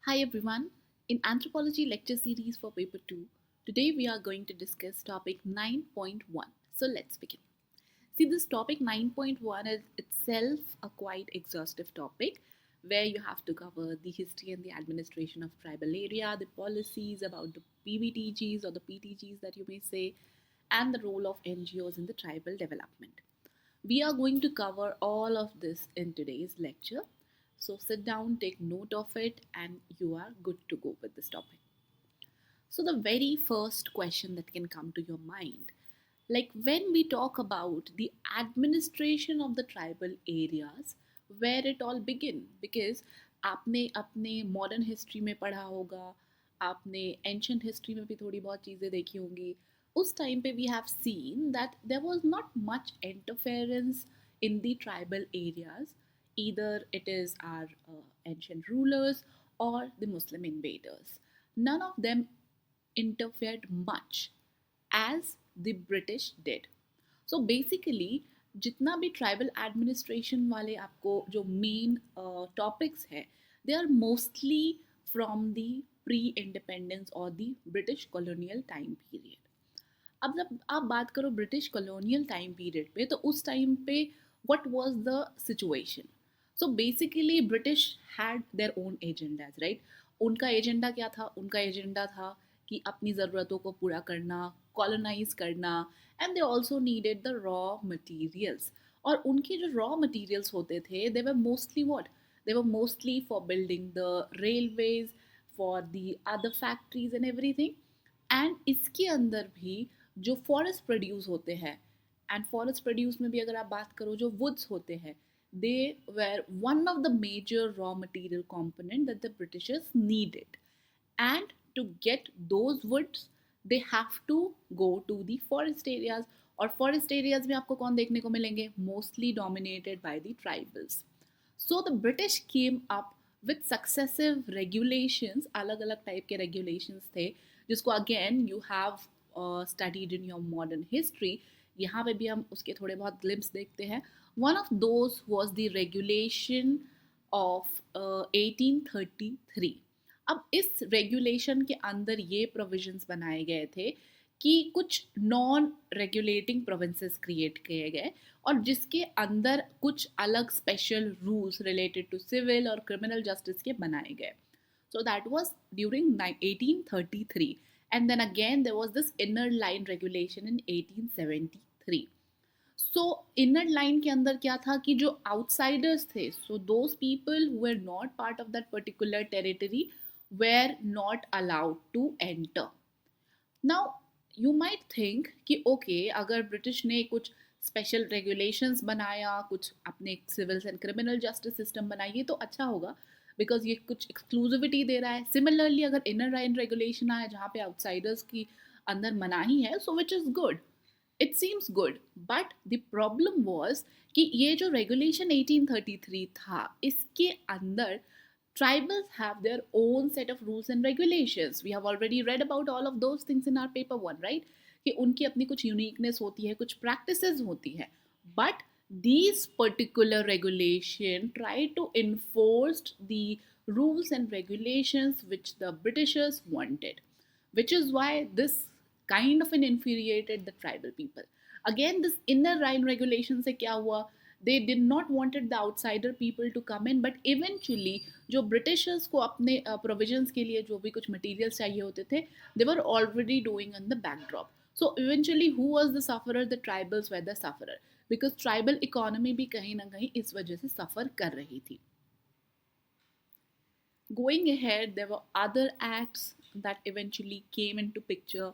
Hi everyone. In Anthropology lecture series for paper 2, today we are going to discuss topic 9.1. So let's begin. See, this topic 9.1 is itself a quite exhaustive topic where you have to cover the history and the administration of tribal area, the policies about the PBTGs or the PTGs that you may say, and the role of NGOs in the tribal development. We are going to cover all of this in today's lecture. So sit down, take note of it, and you are good to go with this topic. So, the very first question that can come to your mind, like when we talk about the administration of the tribal areas, where it all begin, because आपने अपने modern history में पढ़ा होगा, आपने ancient history में भी थोड़ी बहुत चीज़ें देखी होंगी. उस टाइम पे we have seen that there was not much interference in the tribal areas. Either it is our ancient rulers or the Muslim invaders. None of them interfered much as the British did. So basically जितना भी tribal administration वाले आपको जो main topics है, they are mostly from the pre independence और the British colonial time period. अब जब आप बात करो ब्रिटिश कॉलोनियल टाइम पीरियड पे, तो उस टाइम पे what was the situation. So basically British had their own agendas, right. उनका एजेंडा क्या था? उनका एजेंडा था कि अपनी ज़रूरतों को पूरा करना, कॉलोनाइज करना, and they also needed the raw materials. और उनके जो रॉ मटीरियल्स होते थे, they were mostly what, they were mostly for building the railways, for the other factories and everything. And इसके अंदर भी जो फॉरेस्ट प्रोड्यूस होते हैं, एंड फॉरेस्ट प्रोड्यूस में भी अगर आप बात करो, जो वुड्स होते हैं, they were one of the major raw material component that the Britishers needed. And to get those woods, they have to go to the forest areas. और forest areas में आपको कौन देखने को मिलेंगे? Mostly dominated by the tribals. So the British came up with successive regulations. अलग अलग type के regulations थे, जिसको again you have studied in your modern history. यहाँ पे भी हम उसके थोड़े बहुत ग्लिम्स देखते हैं. One of those was the regulation of 1833. अब इस रेगुलेशन के अंदर ये प्रोविजंस बनाए गए थे कि कुछ नॉन रेगुलेटिंग प्रोविंसेस क्रिएट किए गए, और जिसके अंदर कुछ अलग special rules related to civil और क्रिमिनल जस्टिस के बनाए गए. So that was during 1833, and then again there was this inner line regulation in 1873. So inner line के अंदर क्या था कि जो आउटसाइडर्स थे, so those people who were not part of that particular territory were not allowed to enter. Now you might think कि okay, अगर British ने कुछ स्पेशल रेगुलेशंस बनाया, कुछ अपने civils and criminal justice system बनाइए, तो अच्छा होगा बिकॉज ये कुछ एक्सक्लूसिविटी दे रहा है. सिमिलरली अगर इनर लाइन रेगुलेशन आया जहाँ पे आउटसाइडर्स की अंदर मनाही है, so which is good, it seems good. But the problem was कि ये जो रेगुलेशन 1833 था, इसके अंदर tribals have their own set of rules and regulations. We have already read about all of those things in our paper 1, right? कि उनकी अपनी कुछ यूनिकनेस होती है, कुछ प्रैक्टिसेस होती है. But these particular regulation try to enforce the rules and regulations which the Britishers wanted, which is why this kind of infuriated the tribal people. Again, this inner line regulation से क्या हुआ? They did not wanted the outsider people to come in, but eventually जो Britishers को अपने provisions के लिए जो भी कुछ मटेरियल्स चाहिए होते थे, they were already doing on the backdrop. So eventually who was the sufferer? The tribals were the sufferer, because tribal economy भी कहीं ना कहीं इस वजह से सफ़र कर रही थी. Going ahead, there were other acts that eventually came into picture,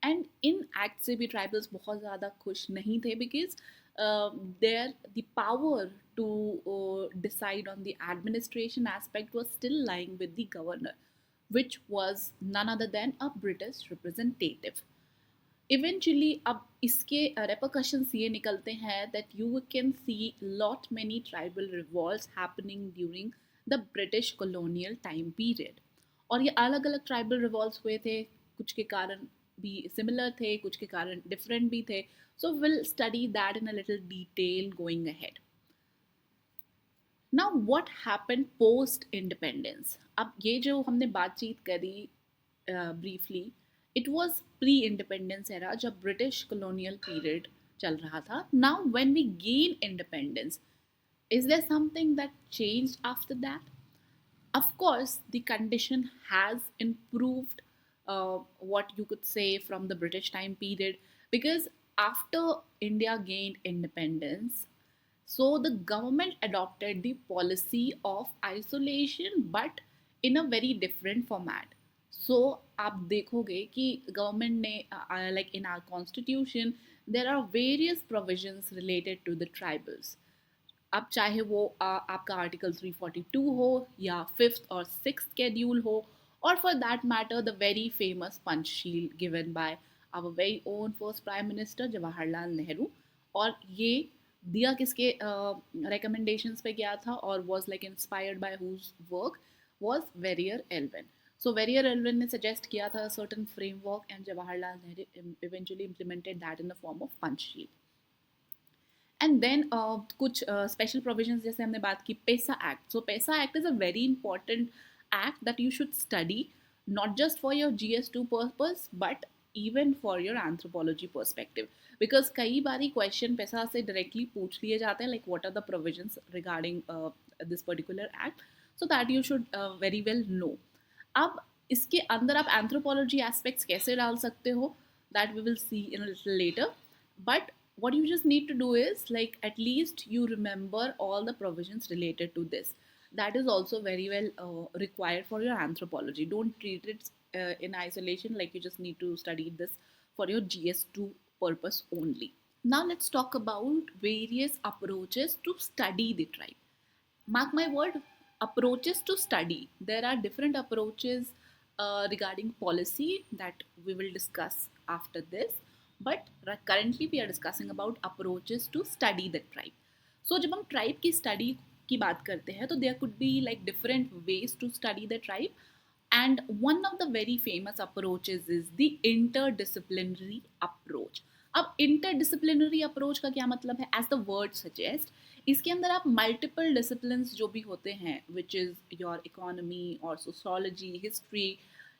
and in acts से भी tribals बहुत ज़्यादा खुश नहीं थे, because there the power to decide on the administration aspect was still lying with the governor, which was none other than a British representative. Eventually अब इसके repercussions ये निकलते हैं that you can see lot many tribal revolts happening during the British colonial time period. और ये अलग अलग tribal revolts हुए थे, कुछ के कारण भी सिमिलर थे, कुछ के कारण डिफरेंट भी थे. So will study that in a little detail going ahead. Now what happened post independence. अब ये जो हमने बातचीत करी briefly, it was pre independence era जब ब्रिटिश कॉलोनियल पीरियड चल रहा था. Now when we gain independence, is there something that changed after that? Of course, the condition has improved, what you could say, from the British time period, because after India gained independence, so the government adopted the policy of isolation, but in a very different format. So आप देखोगे कि government ने like in our constitution there are various provisions related to the tribals. अब चाहे वो आपका article 342 हो या फिफ्थ और सिक्स शेड्यूल हो, और for that matter the very famous Panchsheel given by our very own first prime minister Jawaharlal Nehru. और ये दिया किसके रिकमेंडेशंस पे गया था और was like inspired by whose work? Was Verrier Elwin. So Verrier Elwin ने सजेस्ट किया था certain framework and Jawaharlal Nehru eventually implemented that in the form of Panchsheel. And then कुछ स्पेशल प्रोविजंस, जैसे हमने बात की पैसा एक्ट. सो पैसा act is a very important act that you should study, not just for your GS2 purpose but even for your anthropology perspective, because कई बारी question पैसा से डायरेक्टली पूछ लिए जाते हैं, like what are the provisions regarding this particular act, so that you should very well know. अब इसके अंदर आप एंथ्रोपोलॉजी एस्पेक्ट्स कैसे डाल सकते हो, that we will see in a little later. But what you just need to do is, like, at least you remember all the provisions related to this. That is also very well required for your anthropology. Don't treat it in isolation, like you just need to study this for your GS2 purpose only. Now let's talk about various approaches to study the tribe. Mark my word, approaches to study. There are different approaches regarding policy that we will discuss after this, but currently we are discussing about approaches to study the tribe. So जब हम tribe की study की बात करते हैं तो there could be like different ways to study the tribe, and one of the very famous approaches is the interdisciplinary approach. अब interdisciplinary approach का क्या मतलब है? As the word suggests, इसके अंदर आप मल्टीपल डिसिप्लिन्स जो भी होते हैं, विच इज़ योर इकोनॉमी और sociology, history,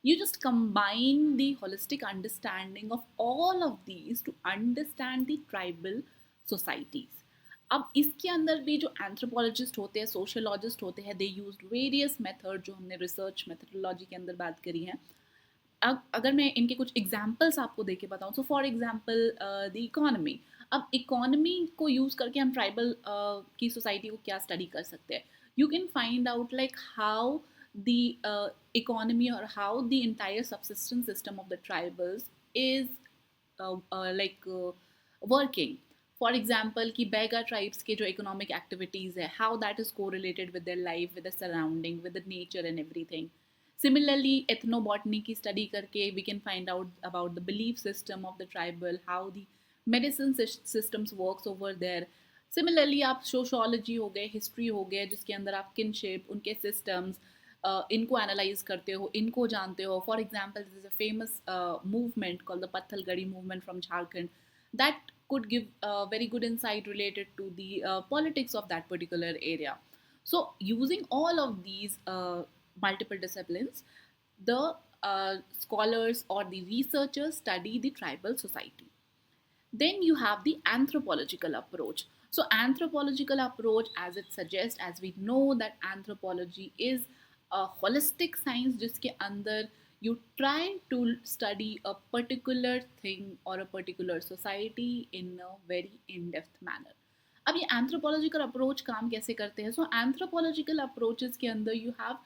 you just combine the holistic understanding of all of these to understand the tribal societies. अब इसके अंदर भी जो एंथ्रोपोलॉजिस्ट होते हैं, सोशोलॉजिस्ट होते हैं, दे यूज वेरियस मेथड जो हमने रिसर्च मेथडोलॉजी के अंदर बात करी है. अगर मैं इनके कुछ एग्जाम्पल्स आपको दे के बताऊँ, so for example the economy. अब इकोनॉमी को यूज़ करके हम ट्राइबल की सोसाइटी को क्या स्टडी कर सकते हैं? You can find out like how the economy और how the entire subsistence system of the tribals is like working. For example कि बैगा ट्राइब्स के जो इकोनॉमिक एक्टिविटीज़ है, हाउ दैट इज़ को related with their life, with the surrounding, with the nature and everything. Similarly, ethnobotany की study करके we can find out about the belief system of the tribal, how the medicine systems works over there. Similarly, आप sociology हो गए, history हो गए, जिसके अंदर आप kinship, उनके systems, इनको analyze करते हो, इनको जानते हो. For example, there is a famous movement called the Pathalgadi movement from Jharkhand that could give very good insight related to the politics of that particular area. So using all of these multiple disciplines, the scholars or the researchers study the tribal society. Then you have the anthropological approach. So anthropological approach, as it suggests, as we know that anthropology is a holistic science जिसके अंदर you try to study a particular thing or a particular society in a very in-depth manner. अब ये anthropological approach काम कैसे करते हैं? So anthropological approaches के अंदर you have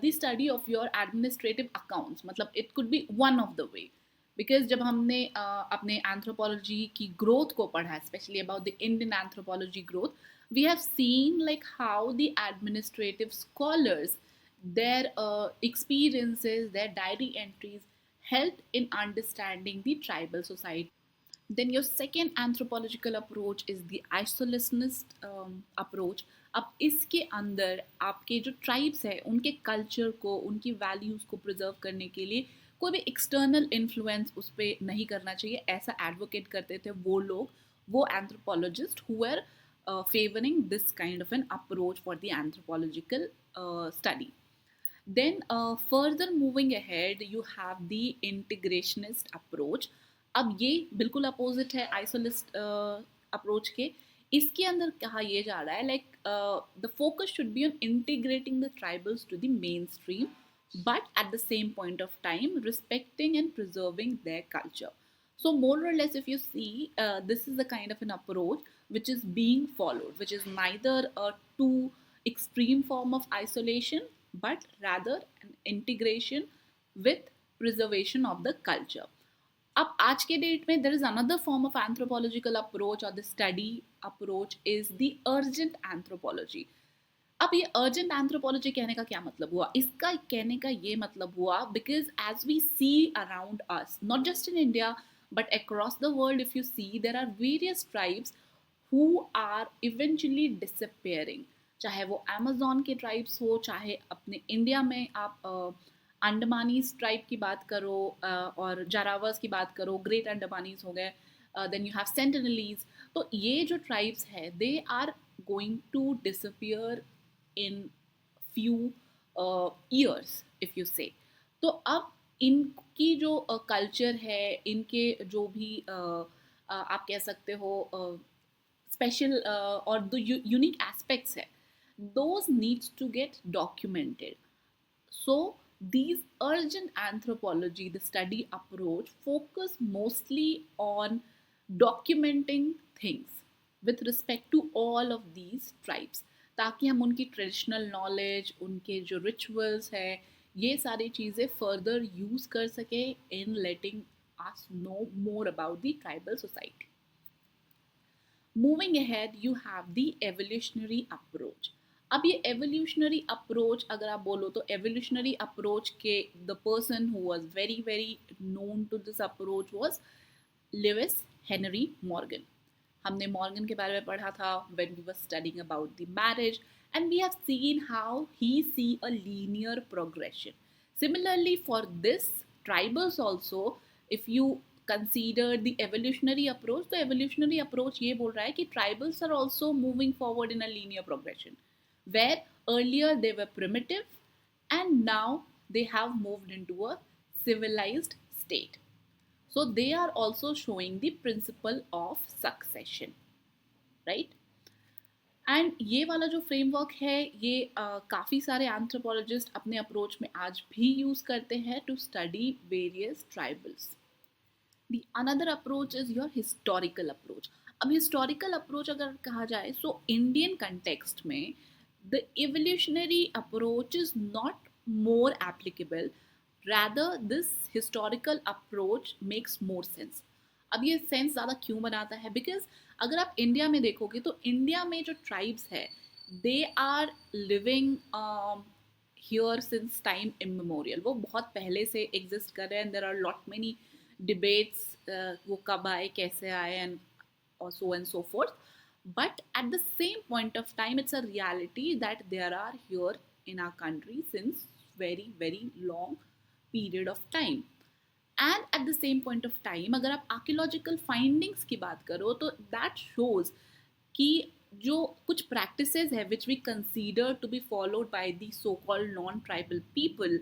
the study of your administrative accounts. मतलब it could be one of the way. Because जब हमने अपने एंथ्रोपोलॉजी की ग्रोथ को पढ़ा, specially about the Indian anthropology growth, we have seen like how the administrative scholars, their experiences, their diary entries helped in understanding the tribal society. Then your second anthropological approach is the isolationist approach. अब इसके अंदर आपके जो tribes है उनके culture को, उनकी values को प्रिजर्व करने के लिए कोई भी एक्सटर्नल इन्फ्लुएंस उस पर नहीं करना चाहिए, ऐसा एडवोकेट करते थे वो लोग, वो anthropologist who were favoring this kind of an approach for the anthropological study. Then further moving ahead, you have the integrationist approach. अब ये बिल्कुल अपोजिट है आइसोलिस्ट अप्रोच के. इसके अंदर कहा ये जा रहा है like the focus should be on integrating the tribals to the main stream, but at the same point of time respecting and preserving their culture. So more or less if you see, this is the kind of an approach which is being followed, which is neither a too extreme form of isolation but rather an integration with preservation of the culture. अब आज के date में there is another form of anthropological approach or the study approach is the urgent anthropology. अब ये urgent anthropology कहने का क्या मतलब हुआ? इसका कहने का ये मतलब हुआ because as we see around us, not just in India but across the world, if you see there are various tribes who are eventually disappearing. चाहे वो अमेजोन के ट्राइब्स हो, चाहे अपने इंडिया में आप अंडमानीज ट्राइब की बात करो और जारावर्स की बात करो, ग्रेट अंडमानीज हो गए, देन यू हैव सेंटिनलीज. तो ये जो ट्राइब्स है they are going to disappear in few years if you say. तो अब इनकी जो कल्चर है, इनके जो भी आप कह सकते हो स्पेशल और द यूनिक एस्पेक्ट्स है, those needs to get documented. So these urgent anthropology, the study approach, focus mostly on documenting things with respect to all of these tribes, ताकि हम उनकी ट्रेडिशनल नॉलेज, उनके जो रिचुअल्स है, ये सारी चीज़ें फर्दर यूज़ कर सके इन लेटिंग us know more about the tribal society. Moving ahead, you have the evolutionary approach. अब ये evolutionary approach अगर आप बोलो तो evolutionary approach के the person who was very very known to this approach was Lewis Henry Morgan. हमने Morgan के बारे में पढ़ा था when we were studying about the marriage, and we have seen how he see a linear progression. Similarly for this tribals also, if you consider the evolutionary approach, the evolutionary approach ये बोल रहा है कि tribals are also moving forward in a linear progression, where earlier they were primitive and now they have moved into a civilized state. So they are also showing the principle of succession, right? And ये वाला जो framework है ये काफ़ी सारे anthropologist अपने approach में आज भी यूज़ करते हैं to study various tribals. The another approach is your historical approach. अब हिस्टोरिकल अप्रोच अगर कहा जाए सो इंडियन कंटेक्स्ट में the evolutionary approach is not more applicable, rather this historical approach makes more sense. अब ये sense ज़्यादा क्यों बनाता है? बिकॉज अगर आप इंडिया में देखोगे तो इंडिया में जो ट्राइब्स है they are living here since time immemorial. वो बहुत पहले से एग्जिस्ट कर रहे हैं. There are lot many debates, वो कब आए, कैसे आए, and so and so forth. But at the same point of time, it's a reality that there are here in our country since very very long period of time. And at the same point of time अगर आप archaeological findings की बात करो तो that shows कि जो कुछ practices है which we consider to be followed by the so-called non-tribal people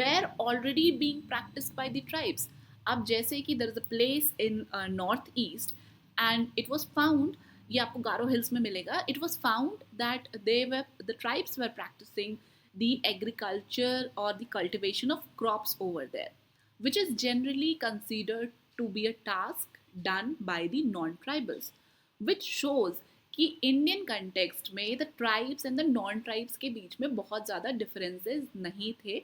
were already being practiced by the tribes. अब जैसे कि there is a place in north east and it was found, ये आपको गारो hills में मिलेगा, it was found that the tribes were practicing the agriculture or the cultivation of crops over there, which is generally considered to be a task done by the non-tribals, which shows कि Indian context में the tribes and the non tribes के बीच में बहुत ज़्यादा differences नहीं थे.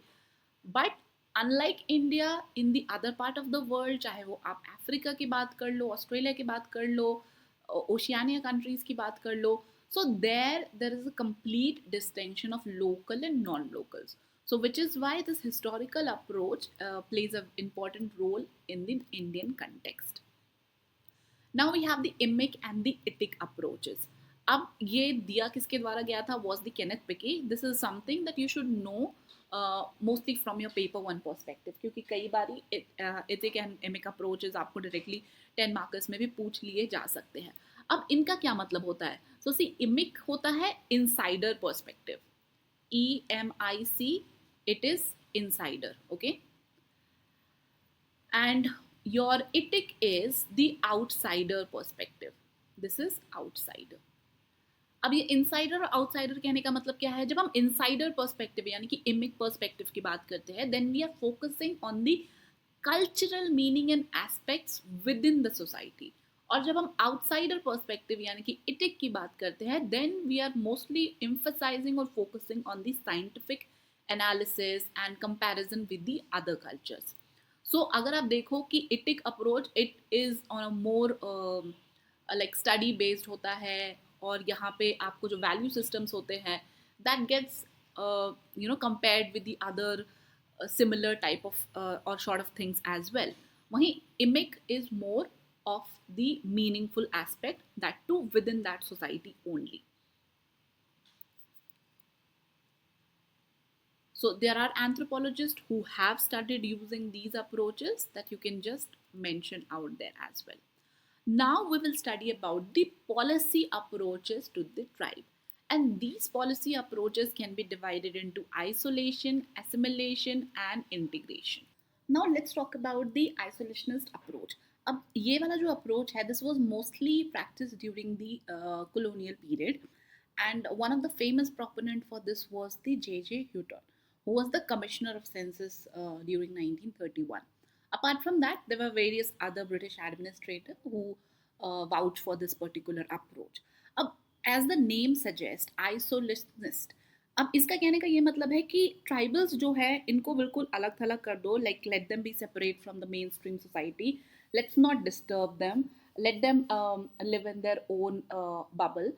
But unlike India, in the other part of the world, चाहे वो आप अफ्रीका की बात कर लो, ऑस्ट्रेलिया की बात कर लो, ओशियानिया कंट्रीज़ की बात कर लो, so there is a complete distinction of local and non-locals. So which is why this historical approach plays an important role in the Indian context. Now we have the emic and the itic approaches. अब ये दिया किसके द्वारा गया था? Was the Kenneth Pickey. This is something that you should know mostly from your paper one perspective, क्योंकि कई बारी ethic and emic approaches आपको directly 10 markers में भी पूछ लिए जा सकते हैं. अब इनका क्या मतलब होता है? सो सी, इमिक होता है insider perspective, EMIC, it is insider, okay? And your itic is the outsider perspective. This is outsider. अब ये इनसाइडर और आउटसाइडर कहने का मतलब क्या है? जब हम इनसाइडर पर्सपेक्टिव यानी कि इमिक पर्सपेक्टिव की बात करते हैं, then we are focusing on the cultural meaning and aspects within the society. और जब हम आउटसाइडर पर्सपेक्टिव यानी कि इटिक की बात करते हैं, then we are mostly emphasizing और focusing on the scientific analysis and comparison with the other cultures. So अगर आप देखो कि etic approach, it is on a more like study based होता है, और यहाँ पे आपको जो वैल्यू सिस्टम्स होते हैं, that gets compared with the other similar type of or sort of things as well. वहीं imic is more of the meaningful aspect, that too within that society only. So there are anthropologists who have started using these approaches that you can just mention out there as well. Now we will study about the policy approaches to the tribe. And these policy approaches can be divided into isolation, assimilation, and integration. Now let's talk about the isolationist approach. अब ये वाला जो approach है, this was mostly practiced during the colonial period, and one of the famous proponent for this was the J.J. Houghton, who was the commissioner of census during 1931. Apart from that, there were various other British administrators who vouched for this particular approach. अब as the name suggests, isolationist, अब इसका कहने का ये मतलब है कि tribals जो है इनको बिल्कुल अलग थलग कर दो, like let them be separate from the main stream society, let's not disturb them, let them live in their own bubble.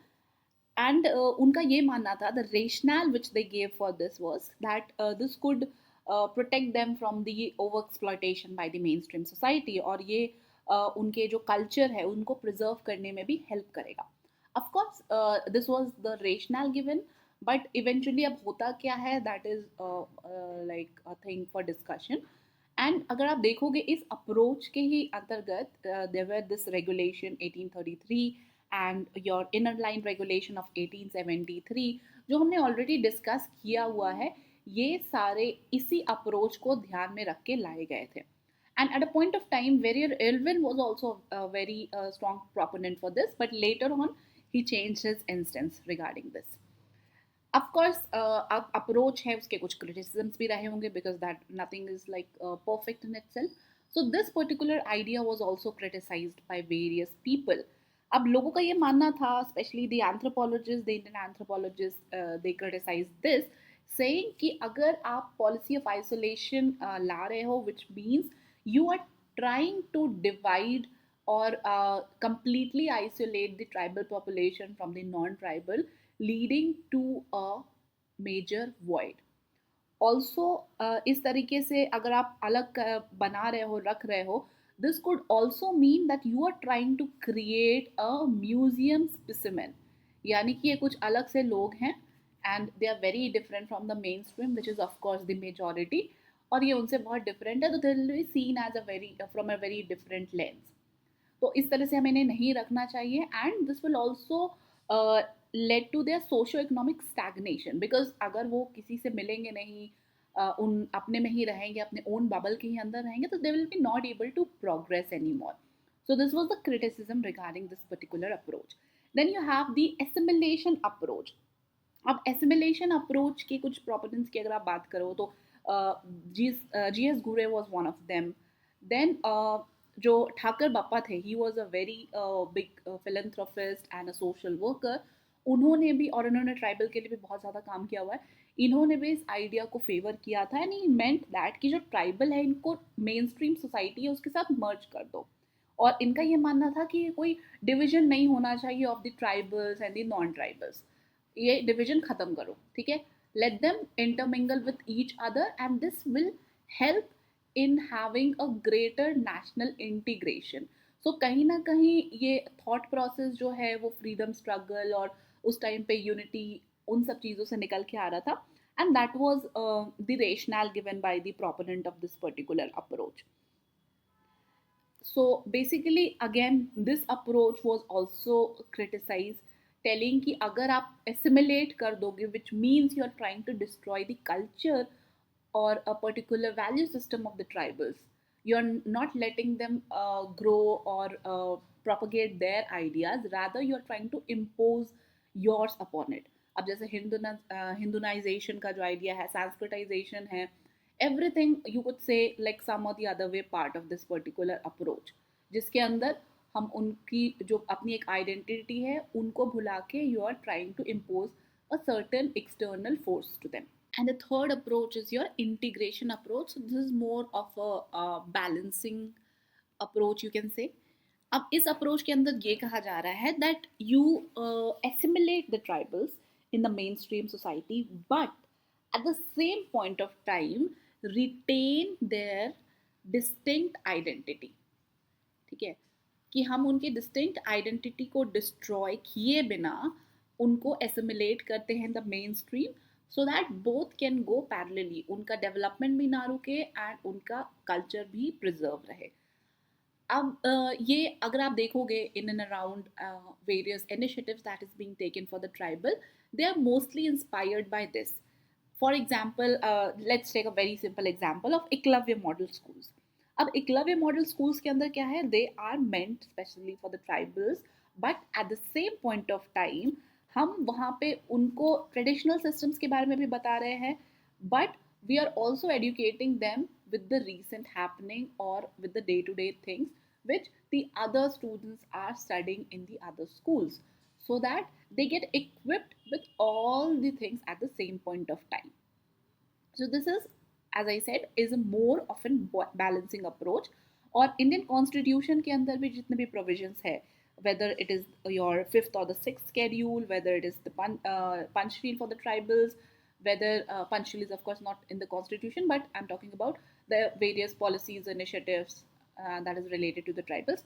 And उनका ये मानना था, the rational which they gave for this was that this could protect them from the over exploitation by the main stream society, और ये उनके जो culture है उनको प्रिजर्व करने में भी हेल्प करेगा। Of course this was the rational given, but eventually अब होता क्या है, that is like a thing for discussion. And अगर आप देखोगे इस अप्रोच के ही अंतर्गत there were this regulation 1833 and your inner line regulation of 1873, जो हमने ऑलरेडी डिस्कस किया हुआ है, ये सारे इसी अप्रोच को ध्यान में रख के लाए गए थे। And at a point of time, Verrier Elvin was also a very strong proponent for this, but later on he changed his instance regarding this. Of course, अब approach है उसके कुछ criticisms भी रहे होंगे, because that nothing is like perfect in itself. So this particular idea was also criticized by various people. अब लोगों का ये मानना था, especially the anthropologists, the Indian anthropologists, they criticized this, saying कि अगर आप policy of isolation ला रहे हो, which means you are trying to divide or completely isolate the tribal population from the non-tribal, leading to a major void. Also इस तरीके से अगर आप अलग बना रहे हो, रख रहे हो, this could also mean that you are trying to create a museum specimen, यानी कि ये कुछ अलग से लोग हैं and they are very different from the main stream which is of course the majority, और ये उनसे बहुत डिफरेंट है, तो they will be seen as a very from a very different lens. तो इस तरह से हमें इन्हें नहीं रखना चाहिए, and this will also lead to their socio economic stagnation, because अगर वो किसी से मिलेंगे नहीं, उन अपने में ही रहेंगे, अपने ओन बबल के ही अंदर रहेंगे, तो they will be not able to progress any more. So this was the criticism regarding this particular approach. Then you have the assimilation approach. अब एसिमिलेशन अप्रोच के कुछ प्रोपोनेंट्स की अगर आप बात करो, तो G S Ghurye was one of them. Then जो ठाकर बापा थे, he was a very big philanthropist and a social worker. उन्होंने भी, और उन्होंने ट्राइबल के लिए भी बहुत ज़्यादा काम किया हुआ है, इन्होंने भी इस आइडिया को फेवर किया था, एंड ही मेंट दैट कि जो ट्राइबल है इनको मेन स्ट्रीम सोसाइटी है उसके साथ मर्ज कर दो, और इनका ये मानना था कि कोई डिविजन नहीं होना चाहिए of the tribals and the non tribals, ये डिविजन खत्म करो, ठीक है, let them intermingle with each other, and this will help in having a greater national integration. So कहीं ना कहीं ये थॉट प्रोसेस जो है वो फ्रीडम स्ट्रगल और उस टाइम पे यूनिटी, उन सब चीज़ों से निकल के आ रहा था, and that was the rational given by the proponent of this particular approach. So basically again this approach was also criticized, telling कि अगर आप assimilate कर दोगे, which means you are trying to destroy the culture or a particular value system of the tribals. You're not letting them grow or propagate their ideas, rather you're trying to impose yours upon it. अब जैसे हिंदुनाइजेशन का जो idea है, Sanskritisation है, everything you could say like some or the other way part of this particular approach, जिसके अंदर हम उनकी जो अपनी एक आइडेंटिटी है उनको भुला के you are trying to impose a certain external force to them. And the third approach is your integration approach. So this is more of a balancing approach you can say. अब इस approach के अंदर ये कहा जा रहा है that you assimilate the tribals in the mainstream society, but at the same point of time retain their distinct identity. ठीक है, कि हम उनकी डिस्टिंक्ट आइडेंटिटी को डिस्ट्रॉय किए बिना उनको एसिमिलेट करते हैं the main stream, so that both can go parallelly, उनका डेवलपमेंट भी ना रुके एंड उनका कल्चर भी प्रिजर्व रहे. अब ये अगर आप देखोगे in and around various initiatives that is being taken for the tribal, they are mostly inspired by this. For example, let's take a very simple example of Eklavya model schools. अब Eklavya model schools के अंदर क्या है, they are meant specially for the tribals, but at the same point of time हम वहाँ पे उनको traditional systems के बारे में भी बता रहे हैं, but we are also educating them with the recent happening or with the day to day things which the other students are studying in the other schools, so that they get equipped with all the things at the same point of time. So this is, as I said, is a more often balancing approach. और Indian constitution के अंदर भी जितने भी provisions है, whether it is your fifth or the sixth schedule, whether it is the Panchsheel for the tribals, whether Panchsheel is of course not in the constitution, but I'm talking about the various policies, initiatives that is related to the tribals,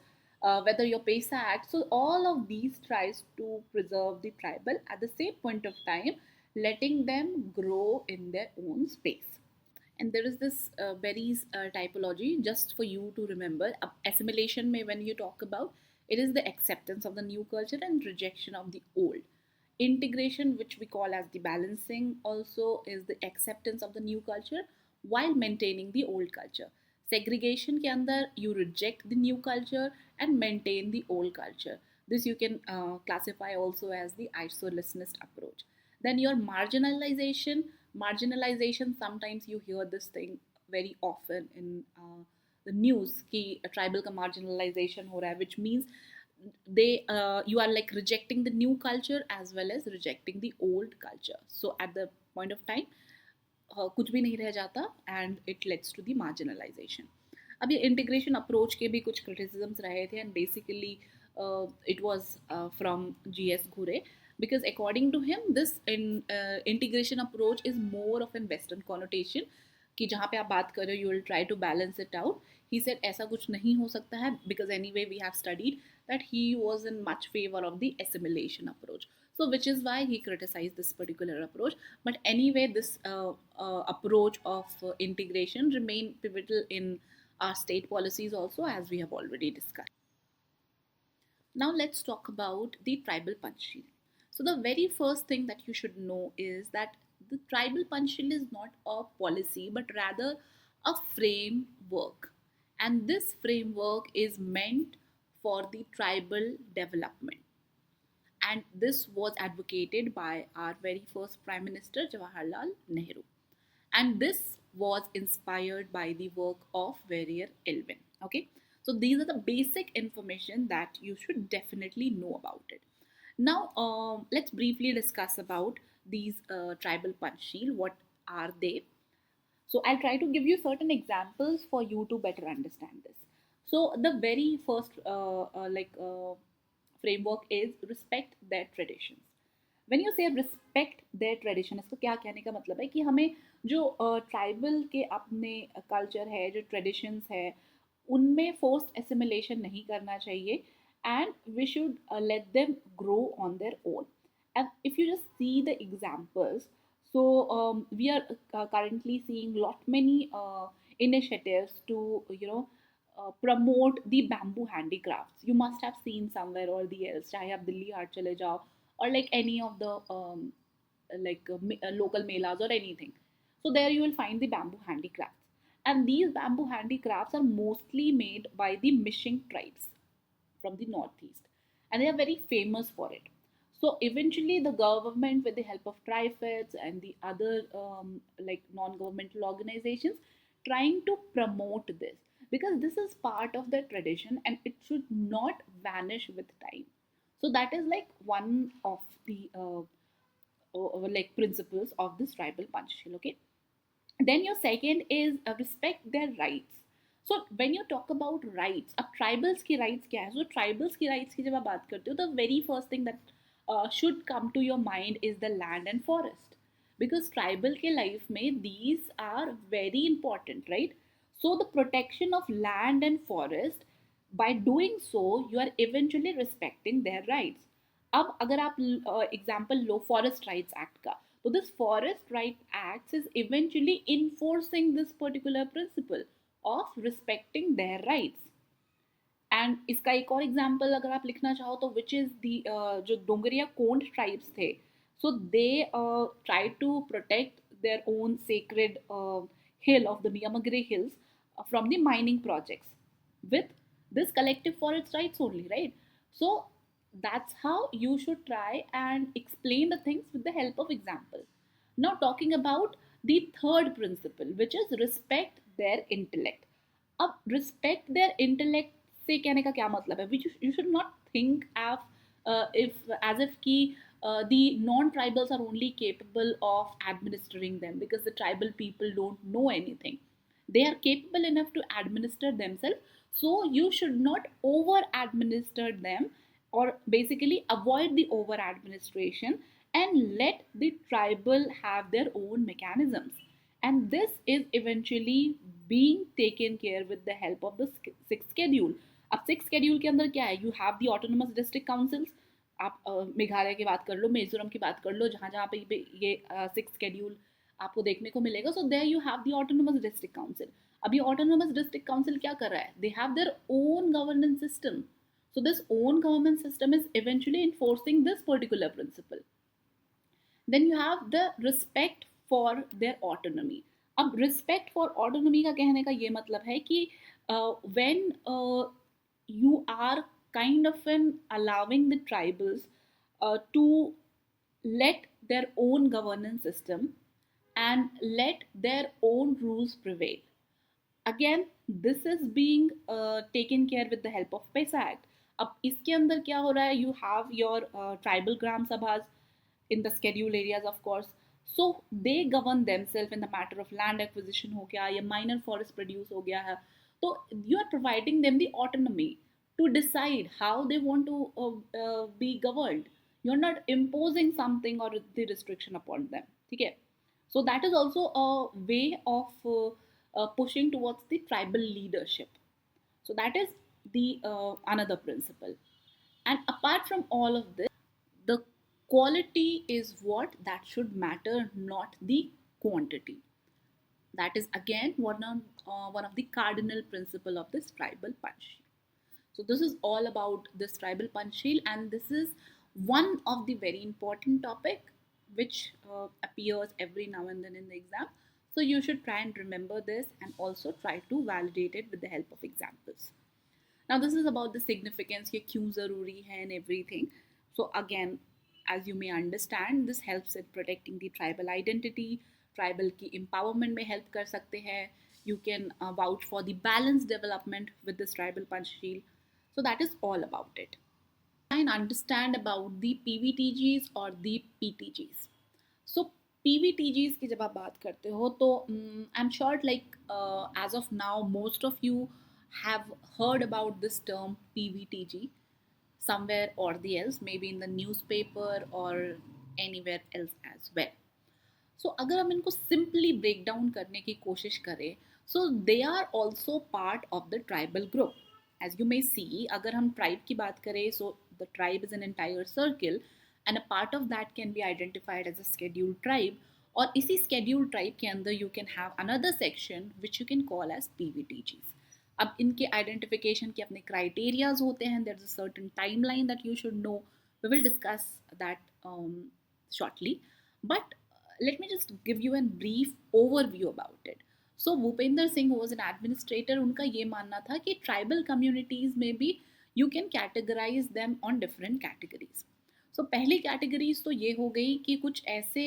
whether your PESA Act. So all of these tries to preserve the tribal at the same point of time, letting them grow in their own space. And there is this Berry's typology, just for you to remember. Assimilation may, when you talk about, it is the acceptance of the new culture and rejection of the old. Integration, which we call as the balancing, also is the acceptance of the new culture while maintaining the old culture. Segregation के अंदर you reject the new culture and maintain the old culture. This you can classify also as the isolationist approach. Then your marginalization, sometimes you hear this thing very often in the news कि tribal का marginalization हो रहा है, which means they you are like rejecting the new culture as well as rejecting the old culture. So at the point of time कुछ भी नहीं रह जाता and it leads to the marginalization. अब ये इंटीग्रेशन अप्रोच के भी कुछ क्रिटिसिजम्स रहे थे, and basically it was from G.S. Ghure, because according to him this integration approach is more of an western connotation, कि जहाँ पे आप बात कर रहे हो you will try to balance it out. He said ऐसा कुछ नहीं हो सकता है, because anyway we have studied that he was in much favor of the assimilation approach. So which is why he criticized this particular approach. But anyway, this approach of integration remain pivotal in our state policies also, as we have already discussed. Now let's talk about the tribal Panchsheel. So the very first thing that you should know is that the tribal Panchsheel is not a policy but rather a framework. And this framework is meant for the tribal development. And this was advocated by our very first Prime Minister Jawaharlal Nehru. And this was inspired by the work of Verrier Elvin. Okay, so these are the basic information that you should definitely know about it. Now, let's briefly discuss about these tribal Panchsheel. What are they? So I'll try to give you certain examples for you to better understand this. So the very first framework is respect their traditions. When you say respect their tradition, इसको क्या कहने का मतलब है कि हमें जो tribal के अपने कल्चर है, जो ट्रेडिशंस है, उनमें फोर्स्ड एसिमिलेशन नहीं करना चाहिए, and we should let them grow on their own. And if you just see the examples, so we are currently seeing lot many initiatives to promote the bamboo handicrafts. You must have seen somewhere or the else, चाहे आप दिल्ली हाट चले जाओ or like any of the local melas or anything. So there you will find the bamboo handicrafts. And these bamboo handicrafts are mostly made by the Mishing tribes from the northeast, and they are very famous for it. So eventually, the government, with the help of TriFeds and the other non-governmental organizations, trying to promote this because this is part of the tradition and it should not vanish with time. So that is like one of the principles of this tribal Panchashil. Okay, then your second is respect their rights. So when you talk about rights, अब tribals की rights क्या है? So tribals की rights की जब आप बात करते हो, the very first thing that should come to your mind is the land and forest, because tribal के life में these are very important, right? So the protection of land and forest, by doing so you are eventually respecting their rights. अब अगर आप example लो forest rights act का, तो this forest right act is eventually enforcing this particular principle of respecting their rights. And इसका एक और example अगर आप लिखना चाहो तो विच इज दी जो डोंगरिया कोंड ट्राइब्स थे, so they try to protect their own sacred hill of the Miyamagre hills from the mining projects with this collective forest rights only, right? So that's how you should try and explain the things with the help of example. Now talking about the third principle, which is respect their intellect. अब respect their intellect से कहने का क्या मतलब है? Which you should not think if as if कि the non-tribals are only capable of administering them, because the tribal people don't know anything. They are capable enough to administer themselves, so you should not over administer them, or basically avoid the over administration and let the tribal have their own mechanisms. And this is eventually being taken care with the help of the sixth schedule. अब six schedule के अंदर क्या है? You have the autonomous district councils. आप मेघालय की बात कर लो, मिजोरम की बात कर लो, जहाँ जहाँ पे ये सिक्स शेड्यूल आपको देखने को मिलेगा. So there you have the autonomous district council. अब ये ऑटोनोमस डिस्ट्रिक्ट काउंसिल क्या कर रहा है? They have their own governance system. So this own government system is eventually enforcing this particular principle. Then you have the respect for their autonomy. अब respect for autonomy का कहने का ये मतलब है कि when you are kind of allowing the tribals to let their own governance system and let their own rules prevail. Again, this is being taken care with the help of PESA Act. अब इसके अंदर क्या हो रहा है? You have your tribal gram sabhas in the scheduled areas, of course. So they govern themselves in the matter of land acquisition हो गया या minor forest produce हो गया है. तो you are providing them the autonomy to decide how they want to be governed. You're not imposing something or the restriction upon them. ठीक है? So that is also a way of pushing towards the tribal leadership. So that is the another principle. And apart from all of this, the quality is what that should matter, not the quantity. That is again one of the cardinal principle of this tribal Panchsheel. So this is all about this tribal Panchsheel, and this is one of the very important topic which appears every now and then in the exam. So you should try and remember this and also try to validate it with the help of examples. Now this is about the significance, ये क्यों ज़रूरी है and everything. So again, as you may understand, this helps in protecting the tribal identity. Tribal की empowerment में help कर सकते हैं. You can vouch for the balanced development with this tribal Panchsheel. So that is all about it. And understand about the PVTGs or the PTGs. So PVTGs की जब आप बात करते हो तो I'm sure like as of now most of you have heard about this term PVTG somewhere or the else, maybe in the newspaper or anywhere else as well. So अगर हम इनको simply break down करने की कोशिश करें, so they are also part of the tribal group. As you may see, अगर हम tribe की बात करें, so the tribe is an entire circle and a part of that can be identified as a scheduled tribe, और इसी scheduled tribe के अंदर you can have another section which you can call as PVTGs. अब इनके identification के अपने criterias होते हैं, there is a certain timeline that you should know. We will discuss that shortly, but let me just give you a brief overview about it. So Bhupender Singh was an administrator. उनका ये मानना था कि tribal communities में भी you can categorize them on different categories. So पहली categories तो ये हो गई कि कुछ ऐसे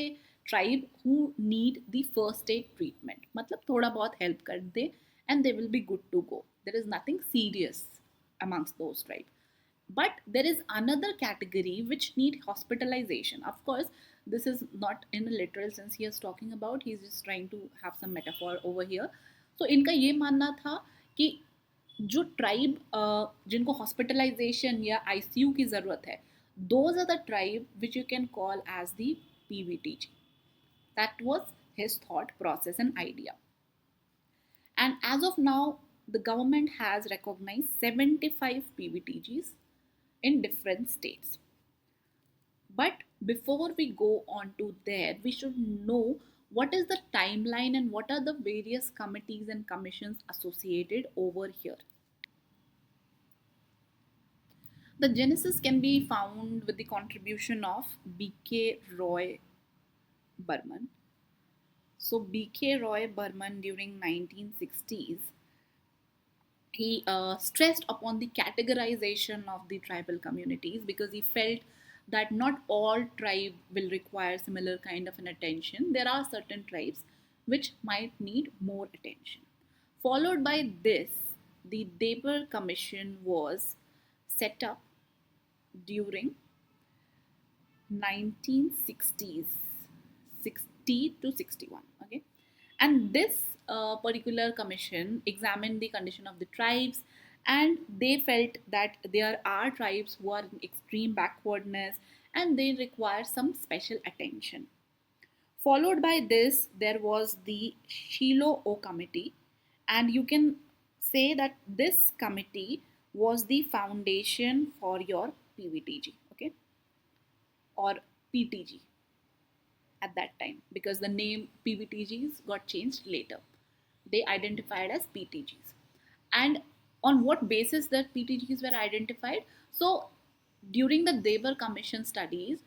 tribe who need the first aid treatment, मतलब थोड़ा बहुत हेल्प कर दे and they will be good to go. There is nothing serious amongst those tribes. But there is another category which need hospitalization. Of course, this is not in a literal sense he is talking about. He is just trying to have some metaphor over here. So इनका ये मानना था कि जो tribe जिनको hospitalisation या ICU की ज़रूरत है, those are the tribe which you can call as the PVTG. That was his thought process and idea. And as of now, the government has recognized 75 PVTGs in different states. But before we go on to there, we should know what is the timeline and what are the various committees and commissions associated over here. The genesis can be found with the contribution of B.K. Roy Burman. So B.K. Roy Burman during 1960s, he stressed upon the categorization of the tribal communities because he felt that not all tribe will require similar kind of an attention. There are certain tribes which might need more attention. Followed by this, the Deber Commission was set up during 1960s, 60 to 61. Okay, and this particular commission examined the condition of the tribes, and they felt that there are tribes who are in extreme backwardness and they require some special attention. Followed by this, there was the Shiloh O committee, and you can say that this committee was the foundation for your PVTG, okay, or PTG at that time, because the name PVTGs got changed later. They identified as PTGs. And on what basis that PTGs were identified? So during the Debar Commission studies,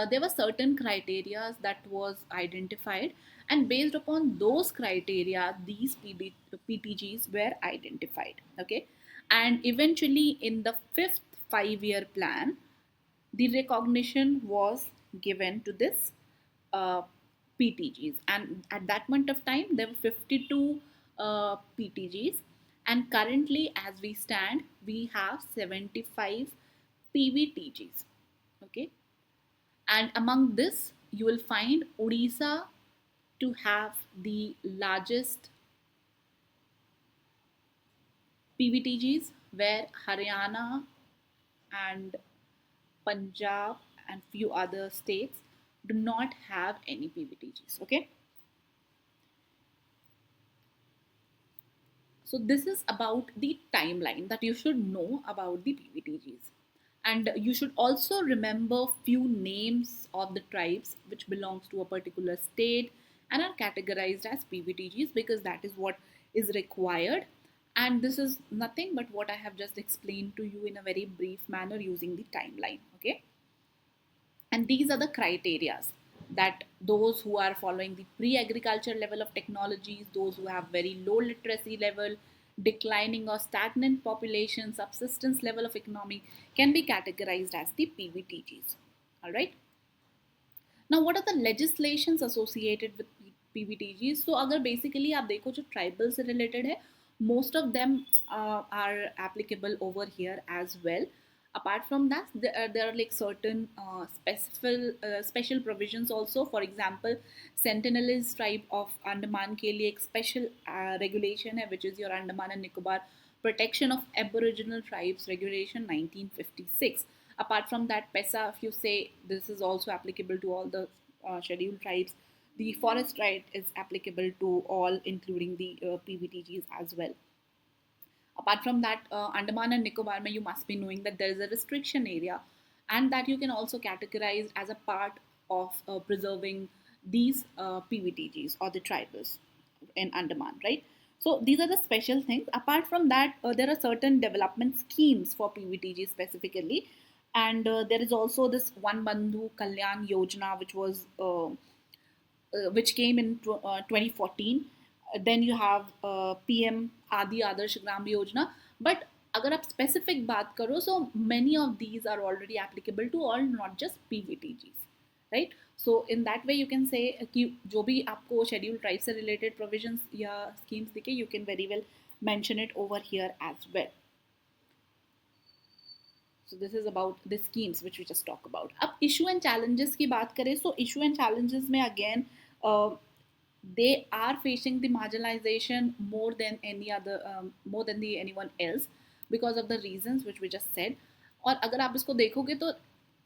there were certain criteria that was identified, and based upon those criteria, these PTGs were identified. Okay, and eventually in the fifth 5-year plan, the recognition was given to this uh, PTGs, and at that point of time there were 52 PTGs, and currently as we stand we have 75 PVTGs. Okay, and among this you will find Odisha to have the largest PVTGs, where Haryana and Punjab and few other states do not have any PVTGs. Okay, so this is about the timeline that you should know about the PVTGs, and you should also remember few names of the tribes which belongs to a particular state and are categorized as PVTGs, because that is what is required. And this is nothing but what I have just explained to you in a very brief manner using the timeline. Okay, and these are the criterias that those who are following the pre-agriculture level of technologies, those who have very low literacy level, declining or stagnant population, subsistence level of economy, can be categorized as the PVTGs. All right. Now, what are the legislations associated with PVTGs? So, अगर basically आप देखो जो tribal से related है, most of them are applicable over here as well. Apart from that, there are like certain special provisions also. For example, Sentinelese tribe of Andaman के लिए एक special regulation है, which is your Andaman and Nicobar Protection of Aboriginal Tribes Regulation 1956. Apart from that, PESA, if you say, this is also applicable to all the scheduled tribes. The forest right is applicable to all, including the PVTGs as well. Apart from that, Andaman and Nicobar, you must be knowing that there is a restriction area, and that you can also categorize as a part of preserving these PVTGs or the tribals in Andaman, right? So these are the special things. Apart from that, there are certain development schemes for PVTG specifically, and there is also this One Bandhu Kalyan Yojana, which came in 2014. Then you have PM Adi Adarsh Gram Yojana. But अगर आप specific बात करो, so many of these are already applicable to all, not just PVTGs, right? So in that way you can say कि जो भी आपको scheduled tribe से related provisions या schemes दिखे, you can very well mention it over here as well. So this is about the schemes which we just talk about. अब issue and challenges की बात करें, so issue and challenges में again uh, they are facing the marginalization more than any other, more than the anyone else, because of the reasons which we just said. और अगर आप इसको देखोगे तो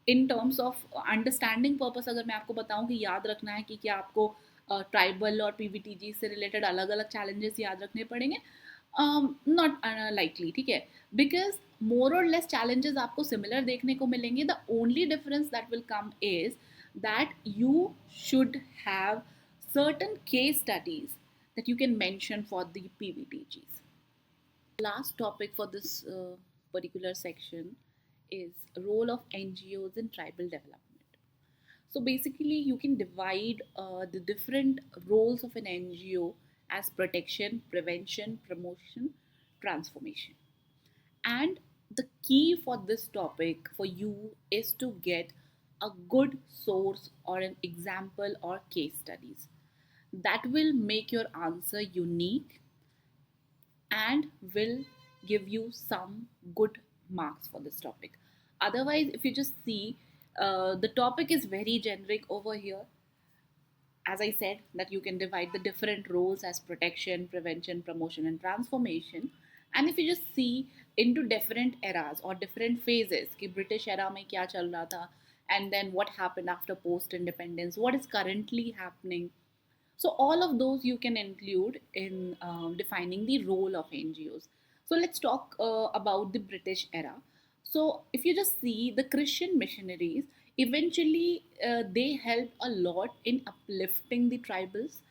in terms of understanding purpose अगर मैं आपको बताऊं कि याद रखना है कि क्या आपको ट्राइबल और पीवीटीजी से रिलेटेड अलग अलग चैलेंजेस याद रखने पड़ेंगे, नॉट लाइकली, ठीक है, बिकॉज मोर और लेस चैलेंजेस आपको सिमिलर देखने को मिलेंगे. The only difference that will come is that you should have certain case studies that you can mention for the PVTGs. Last topic for this particular section is role of NGOs in tribal development. So basically you can divide the different roles of an NGO as protection, prevention, promotion, transformation. And the key for this topic for you is to get a good source or an example or case studies that will make your answer unique and will give you some good marks for this topic. Otherwise, if you just see the topic is very generic over here, as I said, that you can divide the different roles as protection, prevention, promotion, and transformation. And if you just see into different eras or different phases, कि British era में क्या चल रहा था, and then what happened after post independence, what is currently happening, so all of those you can include in defining the role of NGOs. So let's talk about the British era. So if you just see the Christian missionaries, eventually they helped a lot in uplifting the tribals.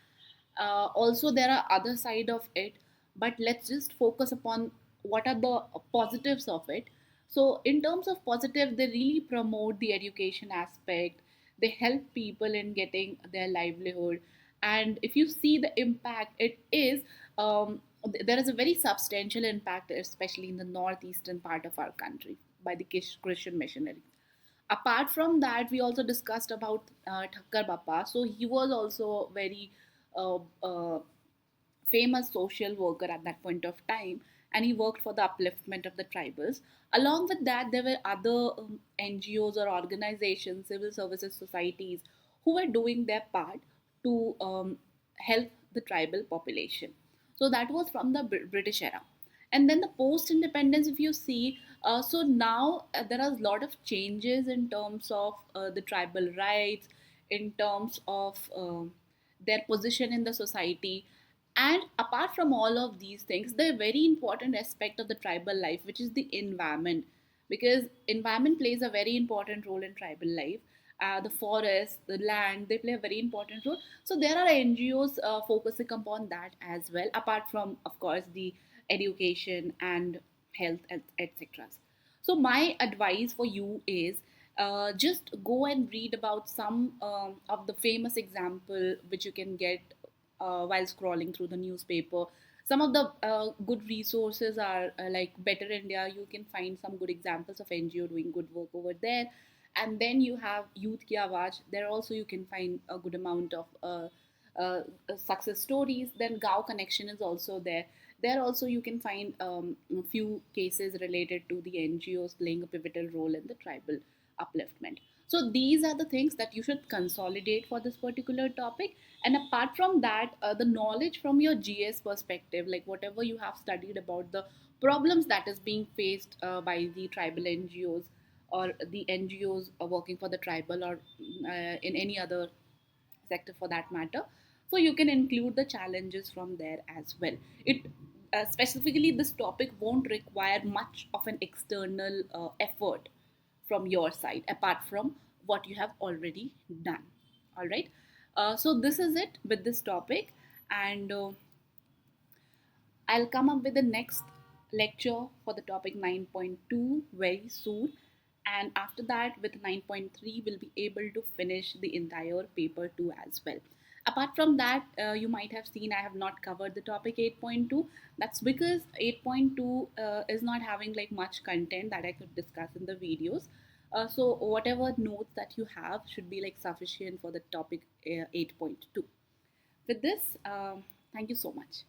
Also, there are other side of it, but let's just focus upon what are the positives of it. So in terms of positive, they really promote the education aspect. They help people in getting their livelihood, and if you see the impact, it is there is a very substantial impact, especially in the northeastern part of our country, by the Christian missionaries. Apart from that, we also discussed about Thakkar Bappa. So he was also very uh, uh, famous social worker at that point of time, and he worked for the upliftment of the tribals. Along with that, there were other NGOs or organizations, civil services societies, who were doing their part to help the tribal population. So that was from the British era. And then the post independence, if you see, so now there are a lot of changes in terms of the tribal rights, in terms of their position in the society. And apart from all of these things, the very important aspect of the tribal life, which is the environment, because environment plays a very important role in tribal life. The forest, the land, they play a very important role. So there are NGOs focusing upon that as well, apart from, of course, the education and health, etc. So my advice for you is just go and read about some of the famous example which you can get while scrolling through the newspaper. Some of the good resources are like Better India. You can find some good examples of NGO doing good work over there. And then you have Youth Ki Awaaz. There also you can find a good amount of success stories. Then Gao Connection is also there. There also you can find a few cases related to the NGOs playing a pivotal role in the tribal upliftment. So these are the things that you should consolidate for this particular topic. And apart from that, the knowledge from your GS perspective, like whatever you have studied about the problems that is being faced by the tribal NGOs or the NGOs working for the tribal or in any other sector for that matter. So you can include the challenges from there as well. It specifically this topic won't require much of an external effort from your side apart from what you have already done. All right. So this is it with this topic, and I'll come up with the next lecture for the topic 9.2 very soon. And after that, with 9.3, we'll be able to finish the entire paper 2 as well. Apart from that, you might have seen I have not covered the topic 8.2. That's because 8.2 is not having like much content that I could discuss in the videos. So whatever notes that you have should be like sufficient for the topic 8.2. With this, thank you so much.